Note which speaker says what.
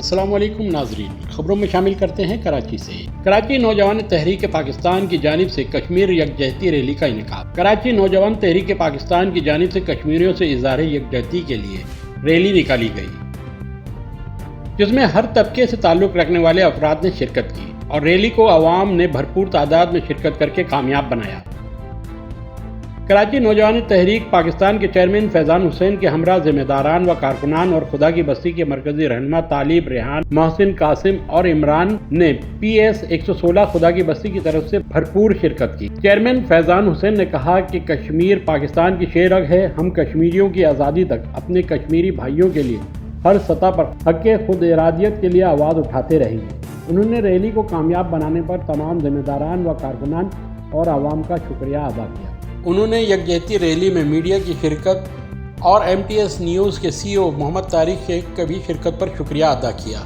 Speaker 1: السلام علیکم ناظرین، خبروں میں شامل کرتے ہیں کراچی سے۔ کراچی نوجوان تحریک پاکستان کی جانب سے کشمیر یکجہتی ریلی کا انعقاد۔ کراچی نوجوان تحریک پاکستان کی جانب سے کشمیریوں سے اظہار یکجہتی کے لیے ریلی نکالی گئی، جس میں ہر طبقے سے تعلق رکھنے والے افراد نے شرکت کی اور ریلی کو عوام نے بھرپور تعداد میں شرکت کر کے کامیاب بنایا۔ کراچی نوجوان تحریک پاکستان کے چیئرمین فیضان حسین کے ہمراہ ذمہ داران و کارکنان اور خدا کی بستی کے مرکزی رہنما طالب، ریحان، محسن، قاسم اور عمران نے PS 116 خدا کی بستی کی طرف سے بھرپور شرکت کی۔ چیئرمین فیضان حسین نے کہا کہ کشمیر پاکستان کی شیر رگ ہے، ہم کشمیریوں کی آزادی تک اپنے کشمیری بھائیوں کے لیے ہر سطح پر حق خود ارادیت کے لیے آواز اٹھاتے رہیں گے۔ انہوں نے ریلی کو کامیاب بنانے پر تمام ذمہ داران و کارکنان اور عوام کا شکریہ ادا کیا۔ انہوں نے یکجہتی ریلی میں میڈیا کی شرکت اور MTS نیوز کے CEO محمد طارق شیخ کا بھی شرکت پر شکریہ ادا کیا۔